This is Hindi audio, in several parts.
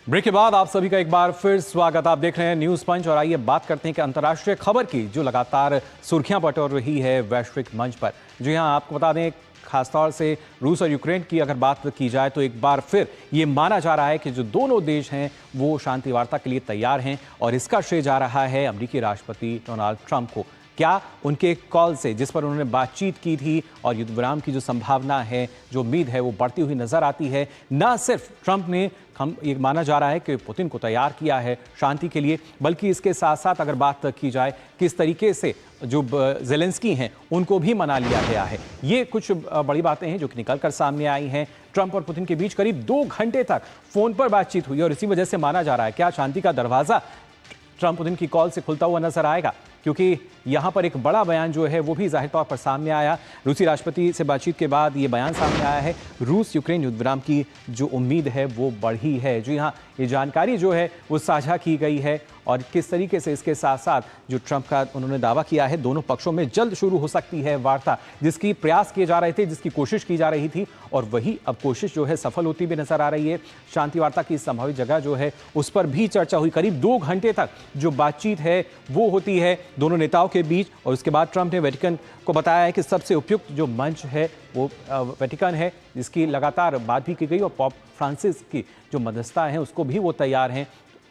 ब्रेक के बाद आप सभी का एक बार फिर स्वागत। आप देख रहे हैं न्यूज पंच और आइए बात करते हैं कि अंतर्राष्ट्रीय खबर की जो लगातार सुर्खियां बटोर रही है वैश्विक मंच पर। जी हां, आपको बता दें खासतौर से रूस और यूक्रेन की अगर बात की जाए तो एक बार फिर ये माना जा रहा है कि जो दोनों देश हैं वो शांति वार्ता के लिए तैयार हैं और इसका श्रेय जा रहा है अमेरिकी राष्ट्रपति डोनाल्ड ट्रंप को। क्या उनके कॉल से जिस पर उन्होंने बातचीत की थी और युद्ध विराम की जो संभावना है, जो उम्मीद है, वो बढ़ती हुई नजर आती है। ना सिर्फ ट्रंप ने ये माना जा रहा है कि पुतिन को तैयार किया है शांति के लिए, बल्कि इसके साथ साथ अगर बात की जाए किस तरीके से जो ज़ेलेंस्की हैं उनको भी मना लिया गया है। ये कुछ बड़ी बातें हैं जो कि निकल कर सामने आई हैं। ट्रंप और पुतिन के बीच करीब 2 घंटे तक फोन पर बातचीत हुई और इसी वजह से माना जा रहा है क्या शांति का दरवाजा ट्रंप पुतिन की कॉल से खुलता हुआ नजर आएगा, क्योंकि यहां पर एक बड़ा बयान जो है वो भी जाहिर तौर पर सामने आया। रूसी राष्ट्रपति से बातचीत के बाद ये बयान सामने आया है, रूस यूक्रेन युद्ध विराम की जो उम्मीद है वो बढ़ी है। जी हाँ, ये जानकारी जो है वो साझा की गई है और किस तरीके से इसके साथ साथ जो ट्रंप का उन्होंने दावा किया है दोनों पक्षों में जल्द शुरू हो सकती है वार्ता, जिसकी प्रयास किए जा रहे थे, जिसकी कोशिश की जा रही थी और वही अब कोशिश जो है सफल होती भी नजर आ रही है। शांति वार्ता की संभावित जगह जो है उस पर भी चर्चा हुई। करीब 2 घंटे तक जो बातचीत है वो होती है दोनों नेताओं के बीच और उसके बाद ट्रंप ने वेटिकन को बताया है कि सबसे उपयुक्त जो मंच है वो वेटिकन है, जिसकी लगातार बात भी की गई और पॉप फ्रांसिस की जो मध्यस्थता है उसको भी वो तैयार हैं।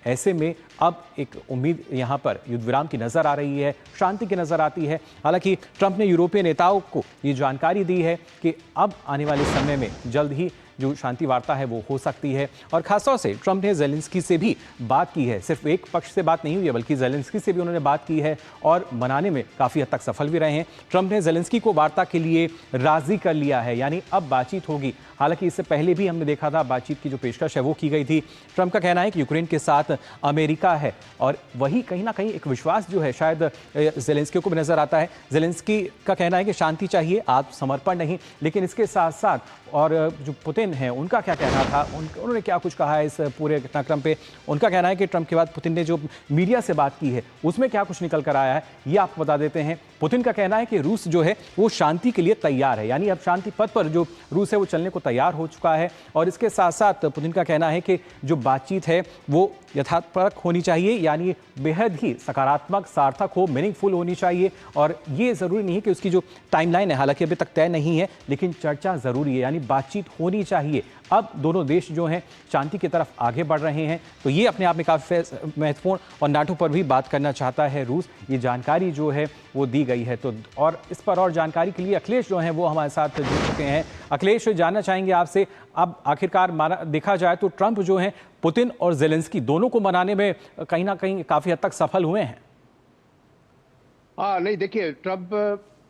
ऐसे में अब एक उम्मीद यहाँ पर युद्ध विराम की नजर आ रही है, शांति की नजर आती है। हालांकि ट्रंप ने यूरोपीय नेताओं को ये जानकारी दी है कि अब आने वाले समय में जल्द ही जो शांति वार्ता है वो हो सकती है और खासतौर से ट्रंप ने ज़ेलेंस्की से भी बात की है। सिर्फ एक पक्ष से बात नहीं हुई है बल्कि ज़ेलेंस्की से भी उन्होंने बात की है और मनाने में काफ़ी हद तक सफल भी रहे हैं। ट्रंप ने ज़ेलेंस्की को वार्ता के लिए राजी कर लिया है, यानी अब बातचीत होगी। हालांकि इससे पहले भी हमने देखा था बातचीत की जो पेशकश है वो की गई थी। ट्रंप का कहना है कि यूक्रेन के साथ अमेरिका है और वही कहीं ना कहीं एक विश्वास जो है शायद ज़ेलेंस्की को भी नजर आता है। ज़ेलेंस्की का कहना है कि शांति चाहिए, आत्मसमर्पण नहीं। लेकिन इसके साथ साथ और जो पुतिन है उनका क्या कहना था, उन्होंने क्या कुछ कहा है इस पूरे घटनाक्रम पे। उनका कहना है कि ट्रंप के बाद पुतिन ने जो मीडिया से बात की है उसमें क्या कुछ निकल कर आया है ये आपको बता देते हैं। पुतिन का कहना है कि रूस जो है वो शांति के लिए तैयार है, यानी अब शांति पथ पर जो रूस है वो चलने को तैयार हो चुका है। और इसके साथ साथ पुतिन का कहना है कि जो बातचीत है वो यथार्थपरक होनी चाहिए, यानी बेहद ही सकारात्मक, सार्थक हो, मीनिंगफुल होनी चाहिए। और ये ज़रूरी नहीं है कि उसकी जो टाइमलाइन है हालांकि अभी तक तय नहीं है, लेकिन चर्चा ज़रूरी है, यानी बातचीत होनी चाहिए। अब दोनों देश जो हैं शांति की तरफ आगे बढ़ रहे हैं, तो ये अपने आप में काफ़ी महत्वपूर्ण और नाटो पर भी बात करना चाहता है रूस। ये जानकारी जो है वो दी गई है। तो और इस पर और जानकारी के लिए अखिलेश जो हैं वो हमारे साथ जुड़ चुके हैं। अखिलेश, जानना चाहेंगे आपसे, अब आखिरकार देखा जाए तो ट्रंप जो हैं पुतिन और ज़ेलेंस्की दोनों को मनाने में कहीं ना कहीं काफ़ी हद तक सफल हुए हैं। हाँ, नहीं, देखिए, ट्रंप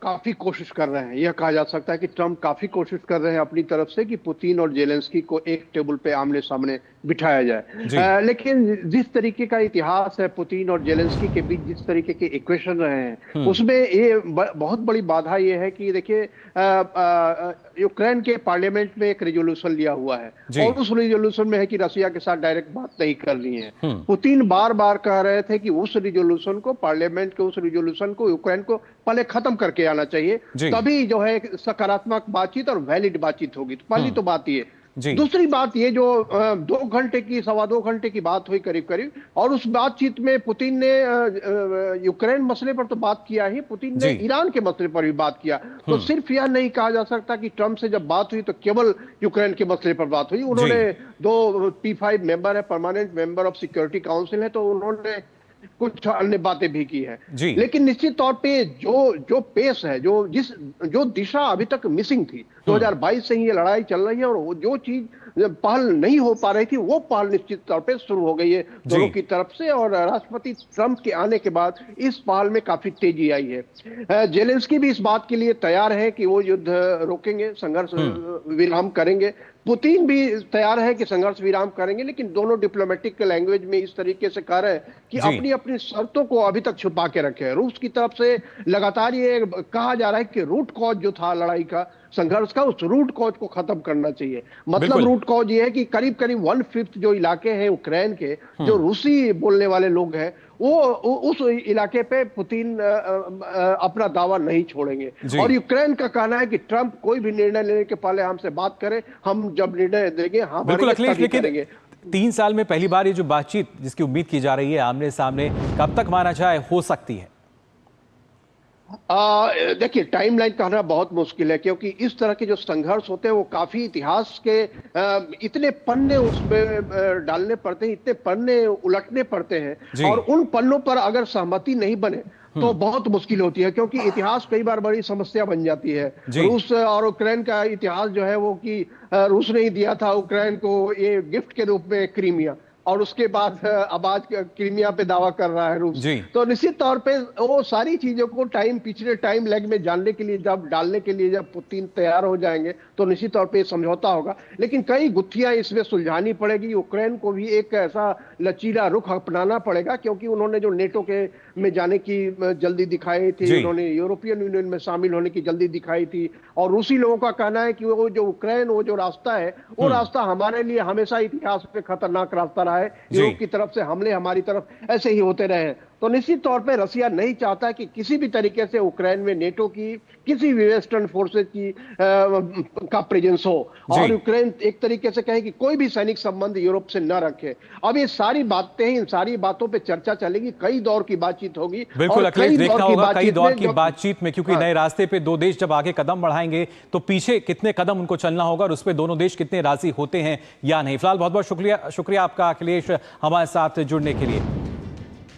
काफी कोशिश कर रहे हैं। यह कहा जा सकता है कि ट्रंप काफी कोशिश कर रहे हैं अपनी तरफ से कि पुतिन और जेलेंस्की को एक टेबल पे आमने सामने बिठाया जाए। लेकिन जिस तरीके का इतिहास है पुतिन और जेलेंस्की के बीच, जिस तरीके के इक्वेशन रहे हैं उसमें ये बहुत बड़ी बाधा ये है कि देखिए यूक्रेन के पार्लियामेंट में एक रेजोल्यूशन लिया हुआ है और उस रेजोल्यूशन में है कि रसिया के साथ डायरेक्ट बात नहीं करनी है। पुतिन बार बार कह रहे थे कि उस रेजोल्यूशन को, पार्लियामेंट के उस रेजोल्यूशन को यूक्रेन को पहले खत्म करके आना चाहिए, तभी जो है सकारात्मक बातचीत और वैलिड बातचीत होगी। तो पहली तो बात ये। दूसरी बात ये, जो 2 घंटे की, 2.25 घंटे की बात हुई करीब करीब, और उस बातचीत में पुतिन ने यूक्रेन मसले पर तो बात किया ही, पुतिन ने ईरान के मसले पर भी बात किया। तो सिर्फ यह नहीं कहा जा सकता कि ट्रंप से जब बात हुई तो केवल यूक्रेन के मसले पर बात हुई। उन्होंने 2 P5 मेंबर है, permanent member of security council है, तो उन्होंने कुछ अन्य बातें भी की है। लेकिन निश्चित तौर पे जो पेस है, जो दिशा अभी तक मिसिंग थी, 2022 से ही ये लड़ाई चल रही है और जो चीज पहल नहीं हो पा रही थी वो पहल निश्चित तौर पे शुरू हो गई है दोनों की तरफ से। और राष्ट्रपति ट्रंप के आने के बाद इस पहल में काफी तेजी आई है। जेलेंस्की भी इस बात के लिए तैयार है कि वो युद्ध रोकेंगे, संघर्ष विराम करेंगे। पुतिन भी तैयार है कि संघर्ष विराम करेंगे, लेकिन दोनों डिप्लोमेटिक लैंग्वेज में इस तरीके से कह रहे हैं कि अपनी अपनी शर्तों को अभी तक छुपा के रखे हैं। रूस की तरफ से लगातार ये कहा जा रहा है कि रूट कॉज जो था लड़ाई का, संघर्ष का, उस रूट कॉज को खत्म करना चाहिए। मतलब रूट कॉज ये है कि करीब करीब 1/5 जो इलाके हैं यूक्रेन के, जो रूसी बोलने वाले लोग हैं, वो उस इलाके पे पुतिन अपना दावा नहीं छोड़ेंगे। और यूक्रेन का कहना है कि ट्रंप कोई भी निर्णय लेने के पहले हमसे बात करें, हम जब निर्णय देंगे हम करेंगे। 3 साल में पहली बार ये जो बातचीत जिसकी उम्मीद की जा रही है आमने सामने, कब तक माना जाए हो सकती है? देखिए, टाइमलाइन कहना बहुत मुश्किल है, क्योंकि इस तरह के जो संघर्ष होते हैं वो काफी इतिहास के इतने पन्ने उसमें डालने पड़ते हैं, इतने पन्ने उलटने पड़ते हैं, और उन पन्नों पर अगर सहमति नहीं बने तो बहुत मुश्किल होती है, क्योंकि इतिहास कई बार बड़ी समस्या बन जाती है। रूस और यूक्रेन का इतिहास जो है वो कि रूस ने ही दिया था यूक्रेन को ये गिफ्ट के रूप में क्रीमिया, और उसके बाद अब आज क्रीमिया पे दावा कर रहा है रूस। तो निश्चित तौर पे वो सारी चीजों को पिछले टाइम लेग में जानने के लिए, जब डालने के लिए जब पुतिन तैयार हो जाएंगे तो निश्चित तौर पे समझौता होगा, लेकिन कई गुत्थियां इसमें सुलझानी पड़ेगी। यूक्रेन को भी एक ऐसा लचीला रुख अपनाना पड़ेगा, क्योंकि उन्होंने जो नेटो के में जाने की जल्दी दिखाई थी, उन्होंने यूरोपियन यूनियन में शामिल होने की जल्दी दिखाई थी, और रूसी लोगों का कहना है कि वो जो यूक्रेन, वो जो रास्ता है, वो रास्ता हमारे लिए हमेशा इतिहास में खतरनाक रास्ता रहा है। यूरोप की तरफ से हमले हमारी तरफ ऐसे ही होते रहे हैं। तो निश्चित तौर पे रसिया नहीं चाहता कि किसी भी तरीके से यूक्रेन में नेटो की, किसी भी वेस्टर्न फोर्सेज की का प्रेजेंस हो, और यूक्रेन एक तरीके से कहे कि कोई भी सैनिक संबंध यूरोप से न रखे। अब ये सारी बातें, इन सारी बातों पे चर्चा चलेगी, कई दौर की बातचीत होगी। बिल्कुल अखिलेश, देखना होगा कई दौर की बातचीत में, क्योंकि नए रास्ते पे दो देश जब आगे कदम बढ़ाएंगे तो पीछे कितने कदम उनको चलना होगा, और उस पर दोनों देश कितने राजी होते हैं या नहीं। फिलहाल बहुत बहुत शुक्रिया आपका अखिलेश, हमारे साथ जुड़ने के लिए।